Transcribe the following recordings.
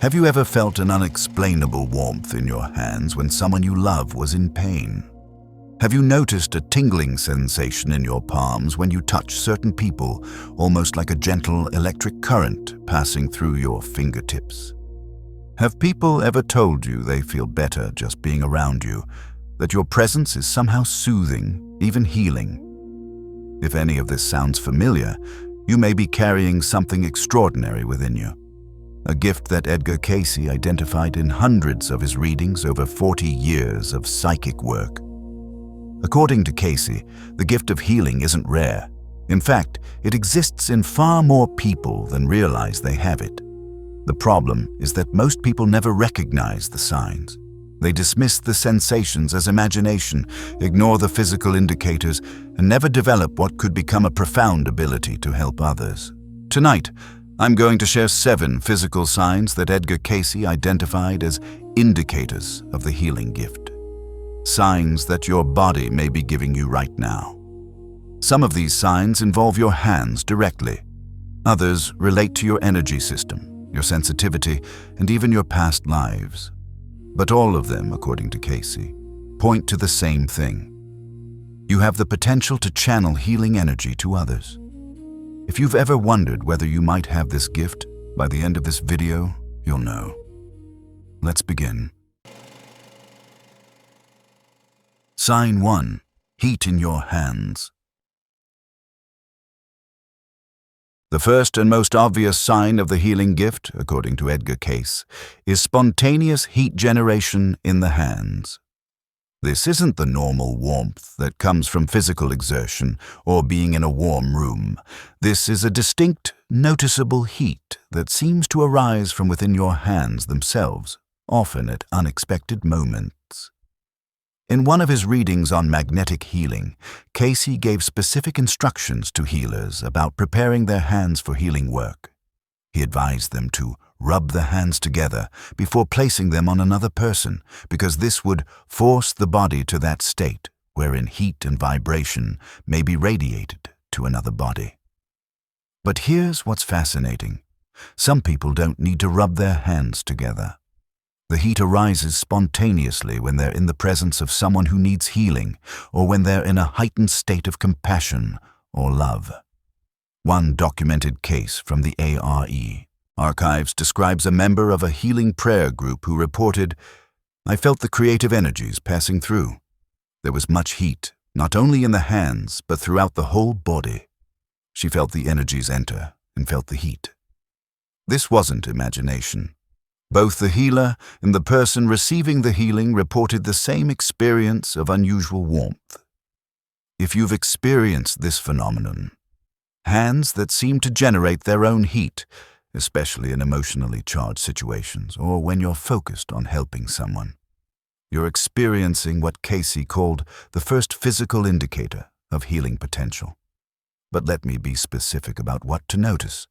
Have you ever felt an unexplainable warmth in your hands when someone you love was in pain? Have you noticed a tingling sensation in your palms when you touch certain people, almost like a gentle electric current passing through your fingertips? Have people ever told you they feel better just being around you, that your presence is somehow soothing, even healing? If any of this sounds familiar, you may be carrying something extraordinary within you. A gift that Edgar Cayce identified in hundreds of his readings over 40 years of psychic work. According to Cayce, the gift of healing isn't rare. In fact, it exists in far more people than realize they have it. The problem is that most people never recognize the signs. They dismiss the sensations as imagination, ignore the physical indicators, and never develop what could become a profound ability to help others. Tonight, I'm going to share 7 physical signs that Edgar Cayce identified as indicators of the healing gift. Signs that your body may be giving you right now. Some of these signs involve your hands directly. Others relate to your energy system, your sensitivity, and even your past lives. But all of them, according to Cayce, point to the same thing. You have the potential to channel healing energy to others. If you've ever wondered whether you might have this gift, by the end of this video, you'll know. Let's begin. Sign 1. Heat in your hands. The first and most obvious sign of the healing gift, according to Edgar Cayce, is spontaneous heat generation in the hands. This isn't the normal warmth that comes from physical exertion or being in a warm room. This is a distinct, noticeable heat that seems to arise from within your hands themselves, often at unexpected moments. In one of his readings on magnetic healing, Cayce gave specific instructions to healers about preparing their hands for healing work. He advised them to rub the hands together before placing them on another person, because this would force the body to that state wherein heat and vibration may be radiated to another body. But here's what's fascinating. Some people don't need to rub their hands together. The heat arises spontaneously when they're in the presence of someone who needs healing, or when they're in a heightened state of compassion or love. One documented case from the ARE archives describes a member of a healing prayer group who reported, "I felt the creative energies passing through. There was much heat, not only in the hands, but throughout the whole body. She felt the energies enter and felt the heat." This wasn't imagination. Both the healer and the person receiving the healing reported the same experience of unusual warmth. If you've experienced this phenomenon, hands that seem to generate their own heat, especially in emotionally charged situations or when you're focused on helping someone, you're experiencing what Cayce called the first physical indicator of healing potential. But let me be specific about what to notice.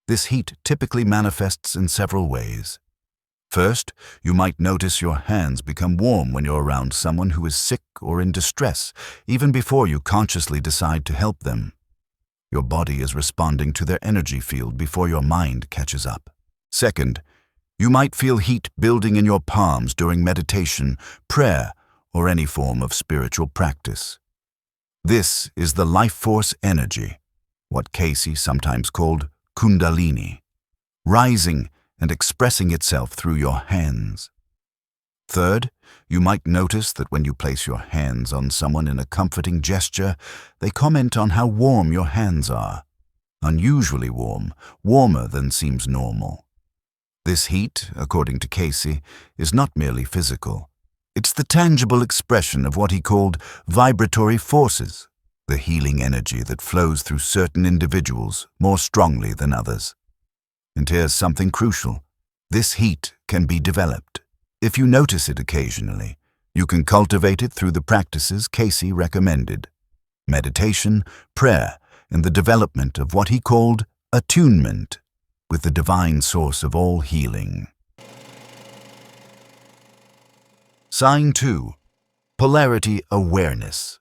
This heat typically manifests in several ways. First, you might notice your hands become warm when you're around someone who is sick or in distress, even before you consciously decide to help them. Your body is responding to their energy field before your mind catches up. Second, you might feel heat building in your palms during meditation, prayer, or any form of spiritual practice. This is the life force energy, what Cayce sometimes called Kundalini, rising and expressing itself through your hands. Third, you might notice that when you place your hands on someone in a comforting gesture, they comment on how warm your hands are. Unusually warm, warmer than seems normal. This heat, according to Cayce, is not merely physical. It's the tangible expression of what he called vibratory forces, the healing energy that flows through certain individuals more strongly than others. And here's something crucial. This heat can be developed. If you notice it occasionally, you can cultivate it through the practices Cayce recommended: meditation, prayer, and the development of what he called attunement with the divine source of all healing. Sign 2. Polarity awareness.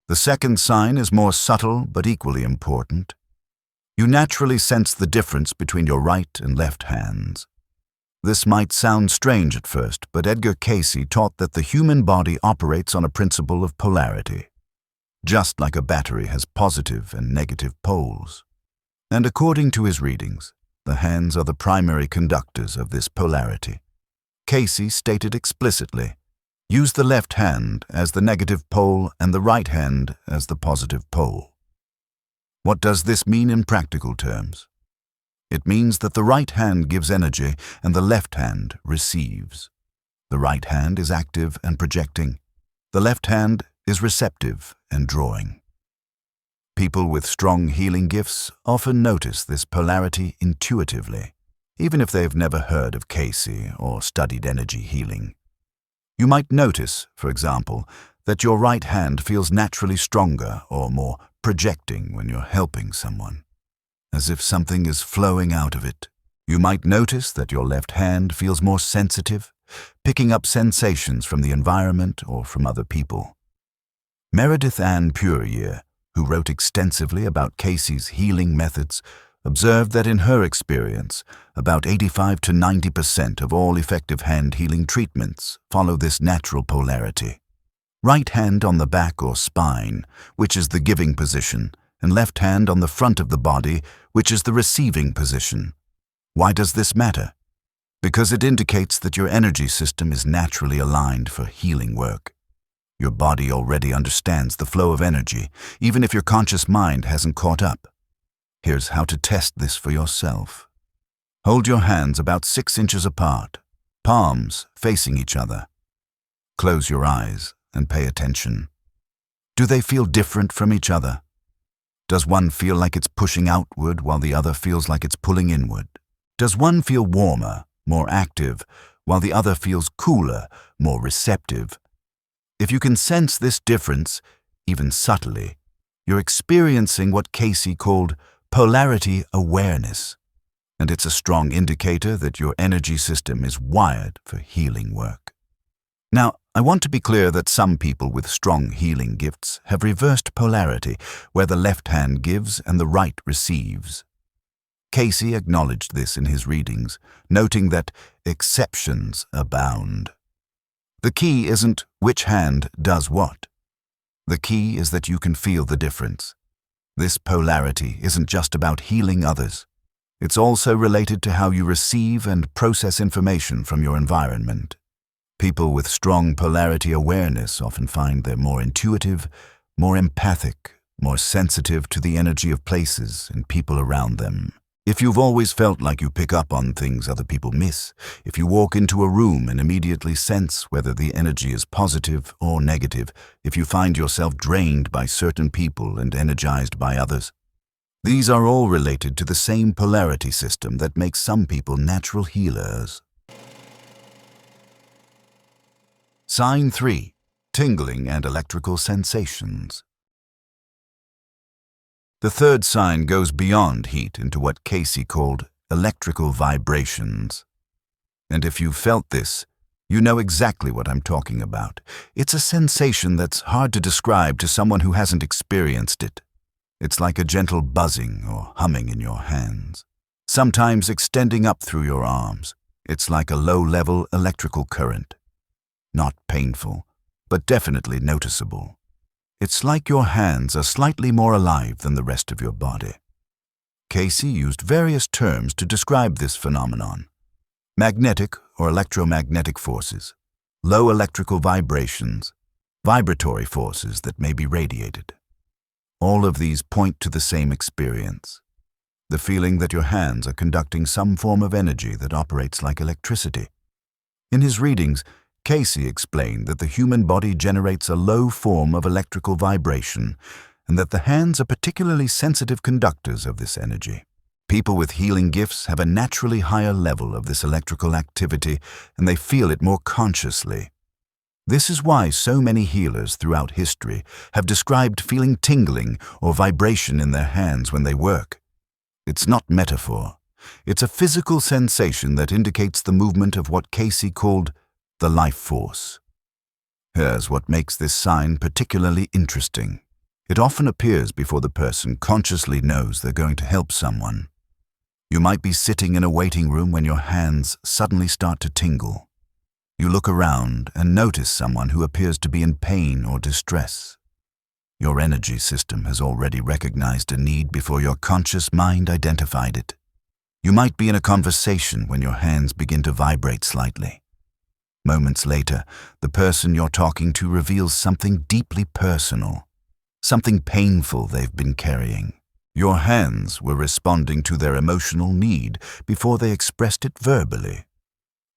The second sign is more subtle but equally important. You naturally sense the difference between your right and left hands. This might sound strange at first, but Edgar Cayce taught that the human body operates on a principle of polarity, just like a battery has positive and negative poles. And according to his readings, the hands are the primary conductors of this polarity. Cayce stated explicitly, use the left hand as the negative pole and the right hand as the positive pole. What does this mean in practical terms? It means that the right hand gives energy and the left hand receives. The right hand is active and projecting. The left hand is receptive and drawing. People with strong healing gifts often notice this polarity intuitively, even if they've never heard of Cayce or studied energy healing. You might notice, for example, that your right hand feels naturally stronger or more projecting when you're helping someone, as if something is flowing out of it. You might notice that your left hand feels more sensitive, picking up sensations from the environment or from other people. Meredith Ann Puryear, who wrote extensively about Cayce's healing methods, observed that in her experience, about 85 to 90% of all effective hand healing treatments follow this natural polarity. Right hand on the back or spine, which is the giving position, and left hand on the front of the body, which is the receiving position. Why does this matter? Because it indicates that your energy system is naturally aligned for healing work. Your body already understands the flow of energy, even if your conscious mind hasn't caught up. Here's how to test this for yourself. Hold your hands about 6 inches apart, palms facing each other. Close your eyes and pay attention. Do they feel different from each other? Does one feel like it's pushing outward while the other feels like it's pulling inward? Does one feel warmer, more active, while the other feels cooler, more receptive? If you can sense this difference, even subtly, you're experiencing what Cayce called polarity awareness, and it's a strong indicator that your energy system is wired for healing work. Now, I want to be clear that some people with strong healing gifts have reversed polarity, where the left hand gives and the right receives. Cayce acknowledged this in his readings, noting that exceptions abound. The key isn't which hand does what. The key is that you can feel the difference. This polarity isn't just about healing others. It's also related to how you receive and process information from your environment. People with strong polarity awareness often find they're more intuitive, more empathic, more sensitive to the energy of places and people around them. If you've always felt like you pick up on things other people miss, if you walk into a room and immediately sense whether the energy is positive or negative, if you find yourself drained by certain people and energized by others, these are all related to the same polarity system that makes some people natural healers. Sign 3. Tingling and electrical sensations. The third sign goes beyond heat into what Cayce called electrical vibrations. And if you've felt this, you know exactly what I'm talking about. It's a sensation that's hard to describe to someone who hasn't experienced it. It's like a gentle buzzing or humming in your hands, sometimes extending up through your arms. It's like a low-level electrical current. Not painful, but definitely noticeable. It's like your hands are slightly more alive than the rest of your body. Cayce used various terms to describe this phenomenon: magnetic or electromagnetic forces, low electrical vibrations, vibratory forces that may be radiated. All of these point to the same experience: the feeling that your hands are conducting some form of energy that operates like electricity. In his readings, Cayce explained that the human body generates a low form of electrical vibration and that the hands are particularly sensitive conductors of this energy. People with healing gifts have a naturally higher level of this electrical activity and they feel it more consciously. This is why so many healers throughout history have described feeling tingling or vibration in their hands when they work. It's not metaphor. It's a physical sensation that indicates the movement of what Cayce called the life force. Here's what makes this sign particularly interesting. It often appears before the person consciously knows they're going to help someone. You might be sitting in a waiting room when your hands suddenly start to tingle. You look around and notice someone who appears to be in pain or distress. Your energy system has already recognized a need before your conscious mind identified it. You might be in a conversation when your hands begin to vibrate slightly. Moments later, the person you're talking to reveals something deeply personal, something painful they've been carrying. Your hands were responding to their emotional need before they expressed it verbally.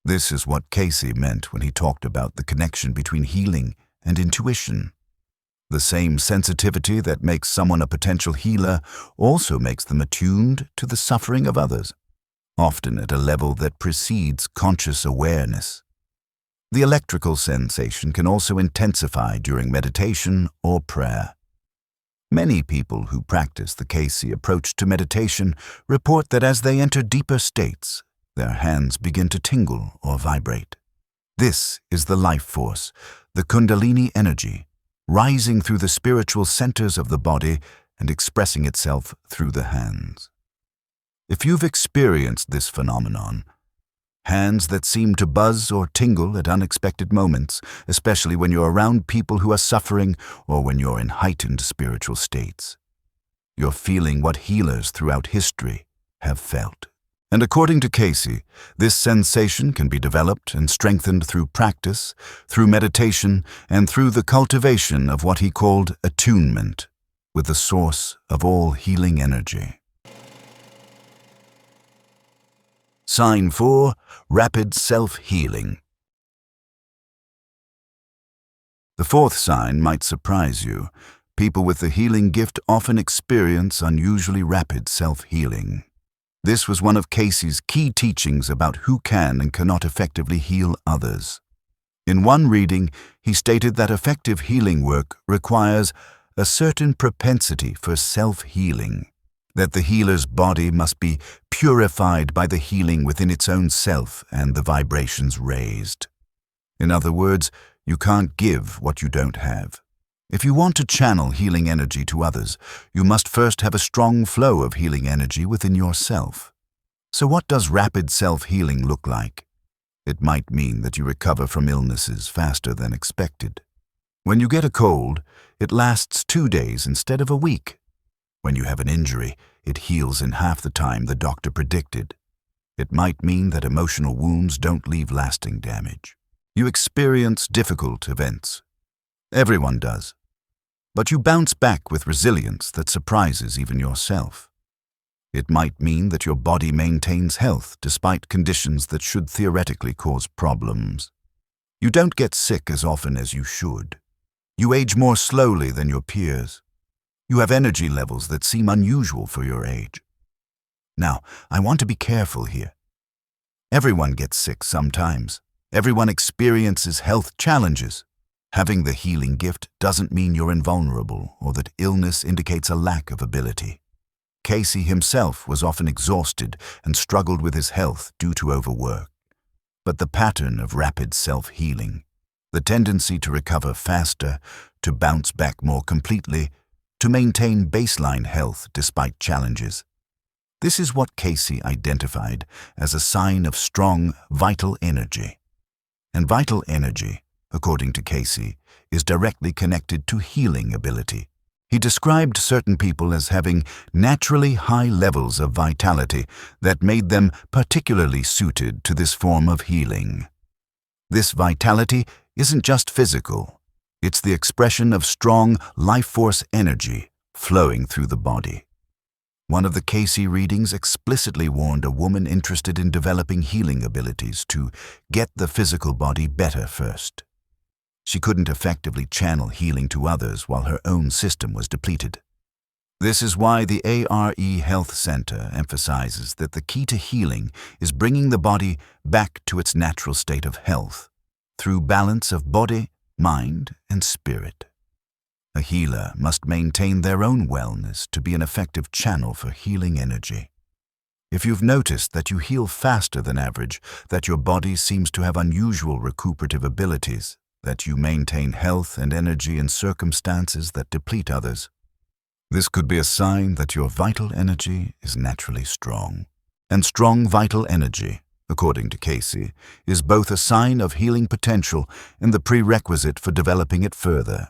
This is what Cayce meant when he talked about the connection between healing and intuition. The same sensitivity that makes someone a potential healer also makes them attuned to the suffering of others, often at a level that precedes conscious awareness. The electrical sensation can also intensify during meditation or prayer. Many people who practice the Cayce approach to meditation report that as they enter deeper states, their hands begin to tingle or vibrate. This is the life force, the Kundalini energy, rising through the spiritual centers of the body and expressing itself through the hands. If you've experienced this phenomenon, hands that seem to buzz or tingle at unexpected moments, especially when you're around people who are suffering or when you're in heightened spiritual states, you're feeling what healers throughout history have felt. And according to Cayce, this sensation can be developed and strengthened through practice, through meditation, and through the cultivation of what he called attunement with the source of all healing energy. Sign 4. Rapid self-healing. The fourth sign might surprise you. People with the healing gift often experience unusually rapid self-healing. This was one of Cayce's key teachings about who can and cannot effectively heal others. In one reading, he stated that effective healing work requires a certain propensity for self-healing, that the healer's body must be purified by the healing within its own self and the vibrations raised. In other words, you can't give what you don't have. If you want to channel healing energy to others, you must first have a strong flow of healing energy within yourself. So what does rapid self-healing look like? It might mean that you recover from illnesses faster than expected. When you get a cold, it lasts 2 days instead of a week. When you have an injury, it heals in half the time the doctor predicted. It might mean that emotional wounds don't leave lasting damage. You experience difficult events. Everyone does. But you bounce back with resilience that surprises even yourself. It might mean that your body maintains health despite conditions that should theoretically cause problems. You don't get sick as often as you should. You age more slowly than your peers. You have energy levels that seem unusual for your age. Now, I want to be careful here. Everyone gets sick sometimes. Everyone experiences health challenges. Having the healing gift doesn't mean you're invulnerable or that illness indicates a lack of ability. Cayce himself was often exhausted and struggled with his health due to overwork. But the pattern of rapid self-healing, the tendency to recover faster, to bounce back more completely, to maintain baseline health despite challenges. This is what Cayce identified as a sign of strong, vital energy. And vital energy, according to Cayce, is directly connected to healing ability. He described certain people as having naturally high levels of vitality that made them particularly suited to this form of healing. This vitality isn't just physical. It's the expression of strong life force energy flowing through the body. One of the Cayce readings explicitly warned a woman interested in developing healing abilities to get the physical body better first. She couldn't effectively channel healing to others while her own system was depleted. This is why the ARE Health Center emphasizes that the key to healing is bringing the body back to its natural state of health through balance of body, mind, and spirit. A healer must maintain their own wellness to be an effective channel for healing energy. If you've noticed that you heal faster than average, that your body seems to have unusual recuperative abilities, that you maintain health and energy in circumstances that deplete others, This could be a sign that your vital energy is naturally strong. And strong vital energy, according to Cayce, is both a sign of healing potential and the prerequisite for developing it further.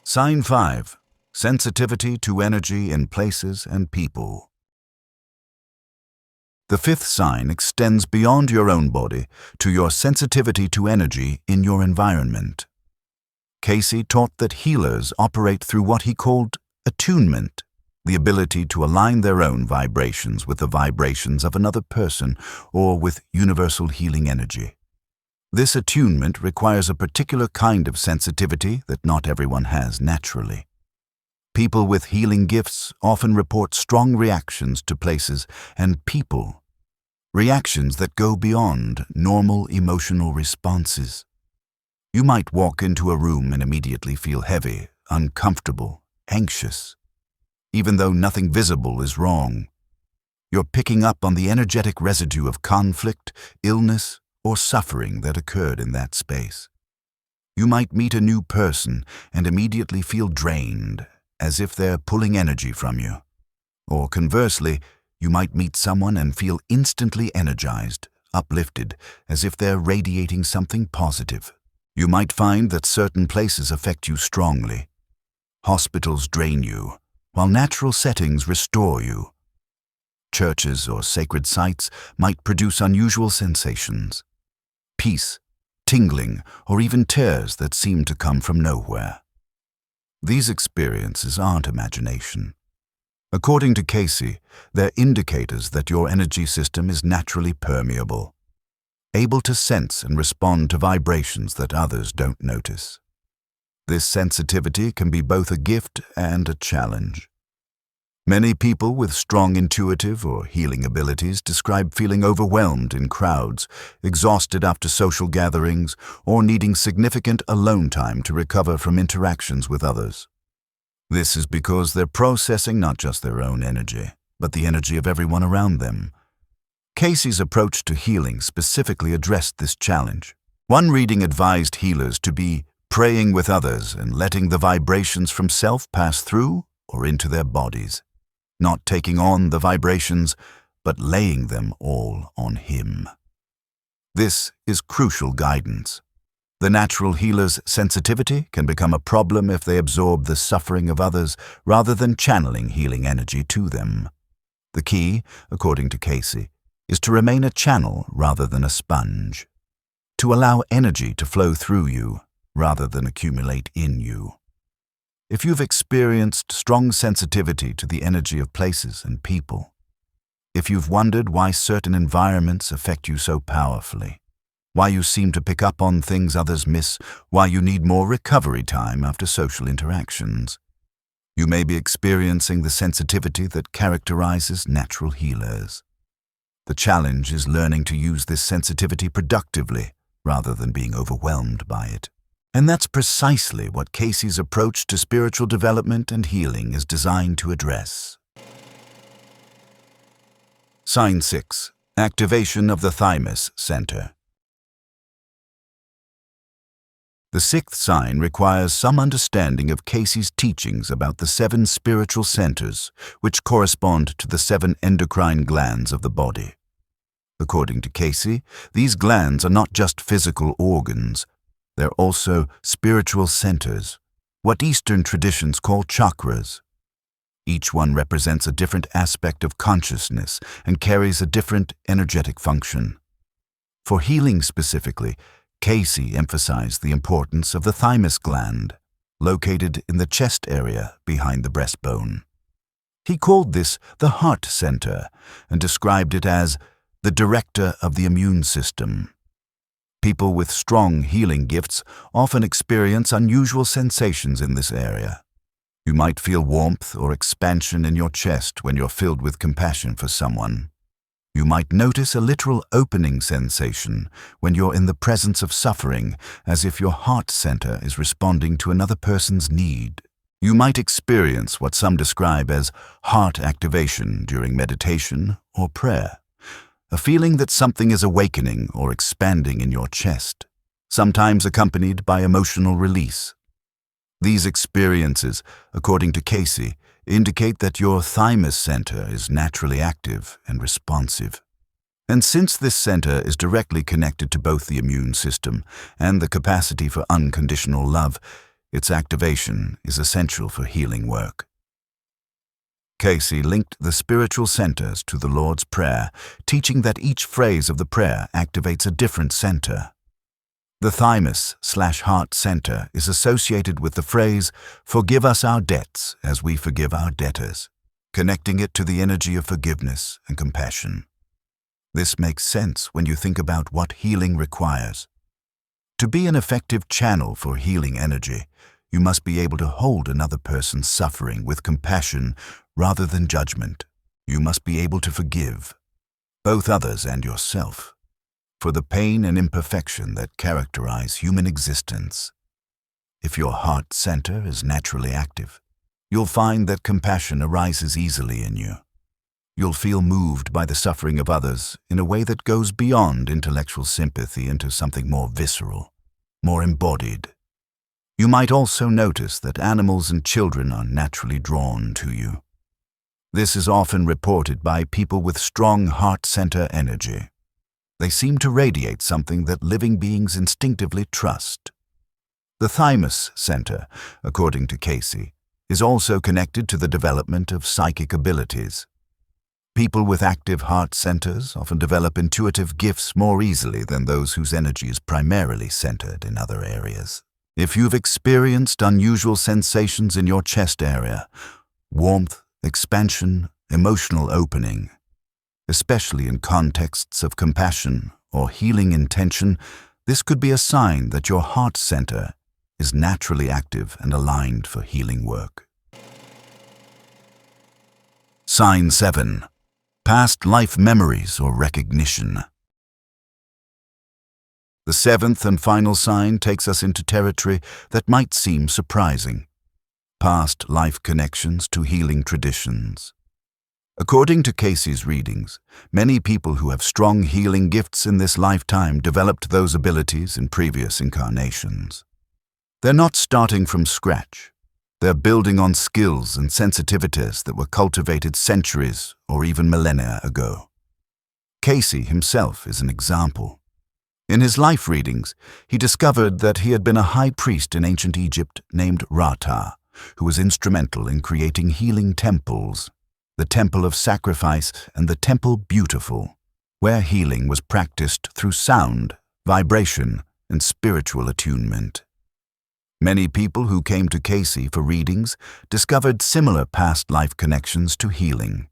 Sign 5. Sensitivity to energy in places and people. The fifth sign extends beyond your own body to your sensitivity to energy in your environment. Cayce taught that healers operate through what he called attunement, the ability to align their own vibrations with the vibrations of another person or with universal healing energy. This attunement requires a particular kind of sensitivity that not everyone has naturally. People with healing gifts often report strong reactions to places and people, reactions that go beyond normal emotional responses. You might walk into a room and immediately feel heavy, uncomfortable, anxious, even though nothing visible is wrong. You're picking up on the energetic residue of conflict, illness, or suffering that occurred in that space. You might meet a new person and immediately feel drained, as if they're pulling energy from you. Or conversely, you might meet someone and feel instantly energized, uplifted, as if they're radiating something positive. You might find that certain places affect you strongly. Hospitals drain you, while natural settings restore you. Churches or sacred sites might produce unusual sensations. Peace, tingling, or even tears that seem to come from nowhere. These experiences aren't imagination. According to Cayce, they're indicators that your energy system is naturally permeable, able to sense and respond to vibrations that others don't notice. This sensitivity can be both a gift and a challenge. Many people with strong intuitive or healing abilities describe feeling overwhelmed in crowds, exhausted after social gatherings, or needing significant alone time to recover from interactions with others. This is because they're processing not just their own energy, but the energy of everyone around them. Cayce's approach to healing specifically addressed this challenge. One reading advised healers to be praying with others and letting the vibrations from self pass through or into their bodies. Not taking on the vibrations, but laying them all on him. This is crucial guidance. The natural healer's sensitivity can become a problem if they absorb the suffering of others rather than channeling healing energy to them. The key, according to Cayce, is to remain a channel rather than a sponge. To allow energy to flow through you rather than accumulate in you. If you've experienced strong sensitivity to the energy of places and people, if you've wondered why certain environments affect you so powerfully, why you seem to pick up on things others miss, why you need more recovery time after social interactions, you may be experiencing the sensitivity that characterizes natural healers. The challenge is learning to use this sensitivity productively rather than being overwhelmed by it. And that's precisely what Cayce's approach to spiritual development and healing is designed to address. Sign 6. Activation of the thymus center. The sixth sign requires some understanding of Cayce's teachings about the 7 spiritual centers, which correspond to the 7 endocrine glands of the body. According to Cayce, these glands are not just physical organs, they're also spiritual centers, what Eastern traditions call chakras. Each one represents a different aspect of consciousness and carries a different energetic function. For healing specifically, Cayce emphasized the importance of the thymus gland, located in the chest area behind the breastbone. He called this the heart center and described it as the director of the immune system. People with strong healing gifts often experience unusual sensations in this area. You might feel warmth or expansion in your chest when you're filled with compassion for someone. You might notice a literal opening sensation when you're in the presence of suffering, as if your heart center is responding to another person's need. You might experience what some describe as heart activation during meditation or prayer. A feeling that something is awakening or expanding in your chest, sometimes accompanied by emotional release. These experiences, according to Cayce, indicate that your thymus center is naturally active and responsive. And since this center is directly connected to both the immune system and the capacity for unconditional love, its activation is essential for healing work. Cayce linked the spiritual centers to the Lord's Prayer, teaching that each phrase of the prayer activates a different center. The thymus/heart center is associated with the phrase, "Forgive us our debts as we forgive our debtors," connecting it to the energy of forgiveness and compassion. This makes sense when you think about what healing requires. To be an effective channel for healing energy, you must be able to hold another person's suffering with compassion rather than judgment. You must be able to forgive both others and yourself for the pain and imperfection that characterize human existence. If your heart center is naturally active, you'll find that compassion arises easily in you. You'll feel moved by the suffering of others in a way that goes beyond intellectual sympathy into something more visceral, more embodied. You might also notice that animals and children are naturally drawn to you. This is often reported by people with strong heart center energy. They seem to radiate something that living beings instinctively trust. The thymus center, according to Cayce, is also connected to the development of psychic abilities. People with active heart centers often develop intuitive gifts more easily than those whose energy is primarily centered in other areas. If you've experienced unusual sensations in your chest area, warmth, expansion, emotional opening, especially in contexts of compassion or healing intention, this could be a sign that your heart center is naturally active and aligned for healing work. Sign 7. Past life memories or recognition. The seventh and final sign takes us into territory that might seem surprising: past life connections to healing traditions. According to Cayce's readings, many people who have strong healing gifts in this lifetime developed those abilities in previous incarnations. They're not starting from scratch. They're building on skills and sensitivities that were cultivated centuries or even millennia ago. Cayce himself is an example. In his life readings, he discovered that he had been a high priest in ancient Egypt named Rata, who was instrumental in creating healing temples, the Temple of Sacrifice and the Temple Beautiful, where healing was practiced through sound, vibration, and spiritual attunement. Many people who came to Cayce for readings discovered similar past life connections to healing.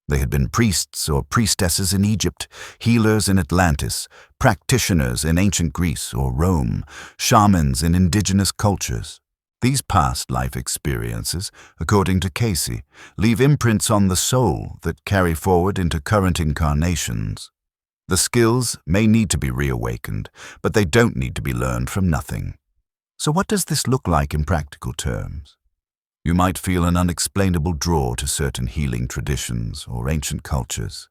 They had been priests or priestesses in Egypt, healers in Atlantis, practitioners in ancient Greece or Rome, shamans in indigenous cultures. These past life experiences, according to Cayce, leave imprints on the soul that carry forward into current incarnations. The skills may need to be reawakened, but they don't need to be learned from nothing. So what does this look like in practical terms? You might feel an unexplainable draw to certain healing traditions or ancient cultures.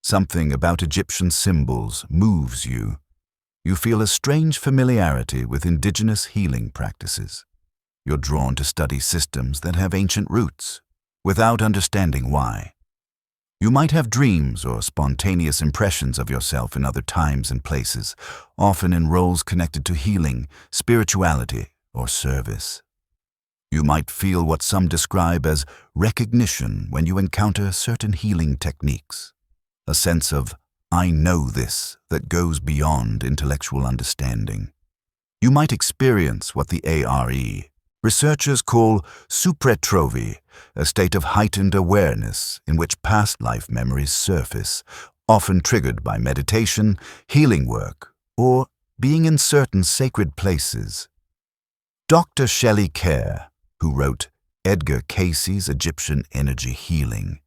Something about Egyptian symbols moves you. You feel a strange familiarity with indigenous healing practices. You're drawn to study systems that have ancient roots, without understanding why. You might have dreams or spontaneous impressions of yourself in other times and places, often in roles connected to healing, spirituality, or service. You might feel what some describe as recognition when you encounter certain healing techniques, a sense of "I know this" that goes beyond intellectual understanding. You might experience what the ARE researchers call supratrovy, a state of heightened awareness in which past life memories surface, often triggered by meditation, healing work, or being in certain sacred places. Dr. Shelley Kerr, who wrote Edgar Cayce's Egyptian Energy Healing,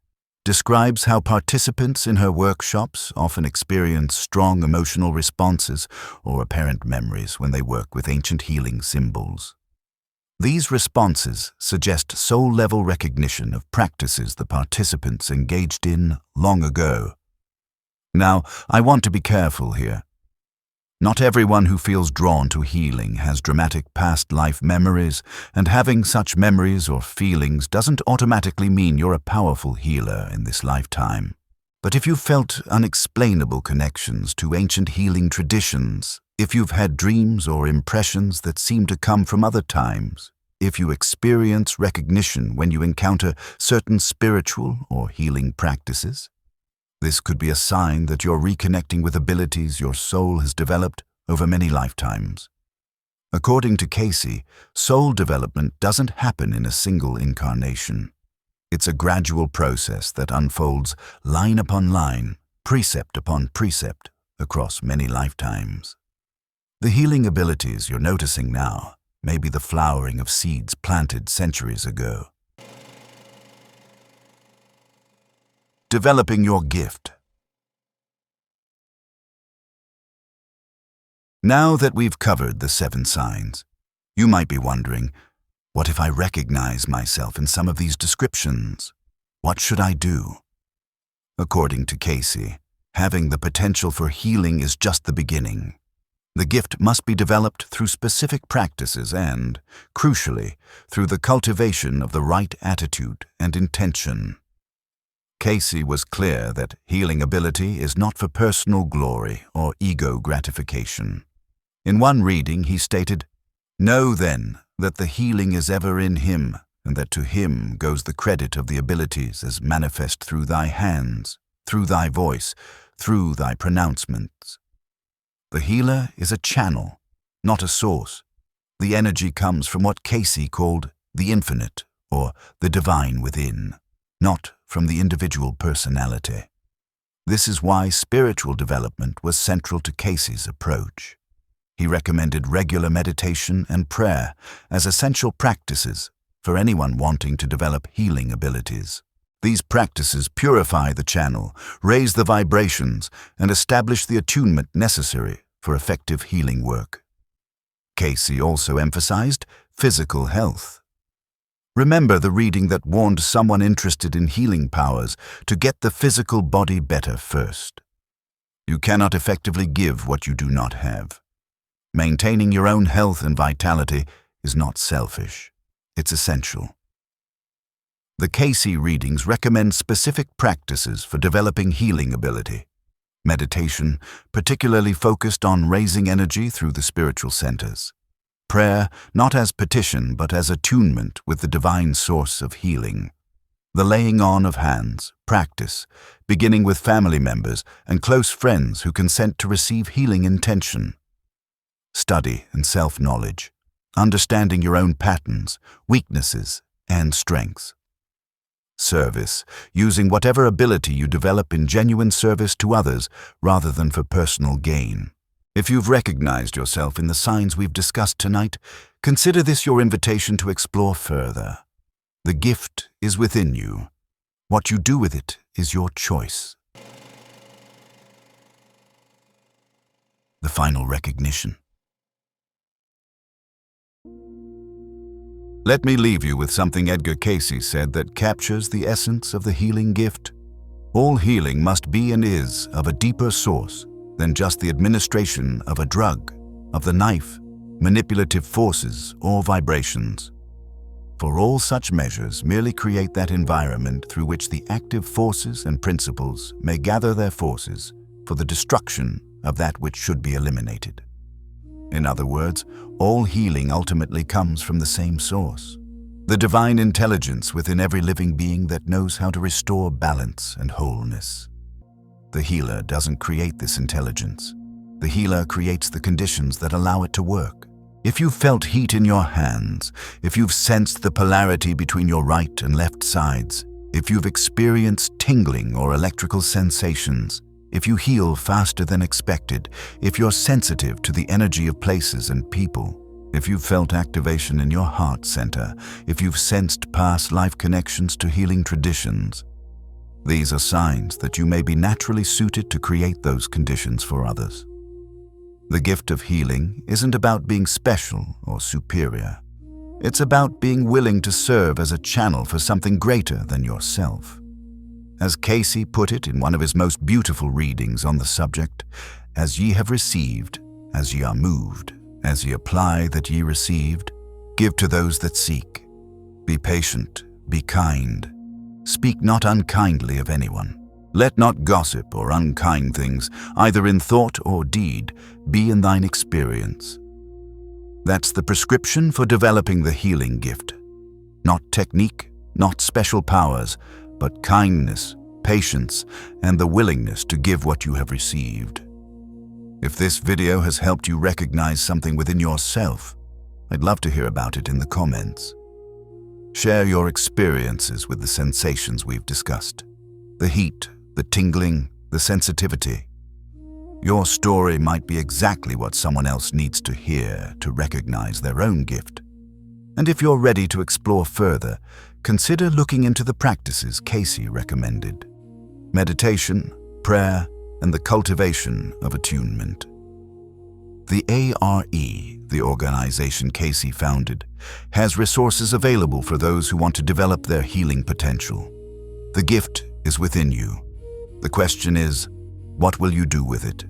describes how participants in her workshops often experience strong emotional responses or apparent memories when they work with ancient healing symbols. These responses suggest soul-level recognition of practices the participants engaged in long ago. Now, I want to be careful here. Not everyone who feels drawn to healing has dramatic past life memories, and having such memories or feelings doesn't automatically mean you're a powerful healer in this lifetime. But if you've felt unexplainable connections to ancient healing traditions, if you've had dreams or impressions that seem to come from other times, if you experience recognition when you encounter certain spiritual or healing practices, this could be a sign that you're reconnecting with abilities your soul has developed over many lifetimes. According to Cayce, soul development doesn't happen in a single incarnation. It's a gradual process that unfolds line upon line, precept upon precept, across many lifetimes. The healing abilities you're noticing now may be the flowering of seeds planted centuries ago. Developing your gift. Now that we've covered the 7 signs, you might be wondering, what if I recognize myself in some of these descriptions? What should I do? According to Cayce, having the potential for healing is just the beginning. The gift must be developed through specific practices and, crucially, through the cultivation of the right attitude and intention. Cayce was clear that healing ability is not for personal glory or ego gratification. In one reading, he stated, "Know then that the healing is ever in him, and that to him goes the credit of the abilities as manifest through thy hands, through thy voice, through thy pronouncements." The healer is a channel, not a source. The energy comes from what Cayce called the infinite, or the divine within, not from the individual personality. This is why spiritual development was central to Cayce's approach. He recommended regular meditation and prayer as essential practices for anyone wanting to develop healing abilities. These practices purify the channel, raise the vibrations, and establish the attunement necessary for effective healing work. Cayce also emphasized physical health. Remember the reading that warned someone interested in healing powers to get the physical body better first. You cannot effectively give what you do not have. Maintaining your own health and vitality is not selfish. It's essential. The Cayce readings recommend specific practices for developing healing ability. Meditation, particularly focused on raising energy through the spiritual centers. Prayer, not as petition, but as attunement with the divine source of healing. The laying on of hands, practice, beginning with family members and close friends who consent to receive healing intention. Study and self-knowledge, understanding your own patterns, weaknesses, and strengths. Service, using whatever ability you develop in genuine service to others rather than for personal gain. If you've recognized yourself in the signs we've discussed tonight, consider this your invitation to explore further. The gift is within you. What you do with it is your choice. The final recognition. Let me leave you with something Edgar Cayce said that captures the essence of the healing gift. All healing must be and is of a deeper source than just the administration of a drug, of the knife, manipulative forces, or vibrations. For all such measures merely create that environment through which the active forces and principles may gather their forces for the destruction of that which should be eliminated. In other words, all healing ultimately comes from the same source, the divine intelligence within every living being that knows how to restore balance and wholeness. The healer doesn't create this intelligence. The healer creates the conditions that allow it to work. If you've felt heat in your hands, if you've sensed the polarity between your right and left sides, if you've experienced tingling or electrical sensations, if you heal faster than expected, if you're sensitive to the energy of places and people, if you've felt activation in your heart center, if you've sensed past life connections to healing traditions, these are signs that you may be naturally suited to create those conditions for others. The gift of healing isn't about being special or superior. It's about being willing to serve as a channel for something greater than yourself. As Cayce put it in one of his most beautiful readings on the subject, "As ye have received, as ye are moved, as ye apply that ye received, give to those that seek. Be patient, be kind. Speak not unkindly of anyone. Let not gossip or unkind things, either in thought or deed, be in thine experience. That's the prescription for developing the healing gift. Not technique, not special powers, but kindness, patience, and the willingness to give what you have received. If this video has helped you recognize something within yourself, I'd love to hear about it in the comments. Share your experiences with the sensations we've discussed. The heat, the tingling, the sensitivity. Your story might be exactly what someone else needs to hear to recognize their own gift. And if you're ready to explore further, consider looking into the practices Cayce recommended: meditation, prayer, and the cultivation of attunement. The ARE, the organization Cayce founded, has resources available for those who want to develop their healing potential. The gift is within you. The question is, what will you do with it?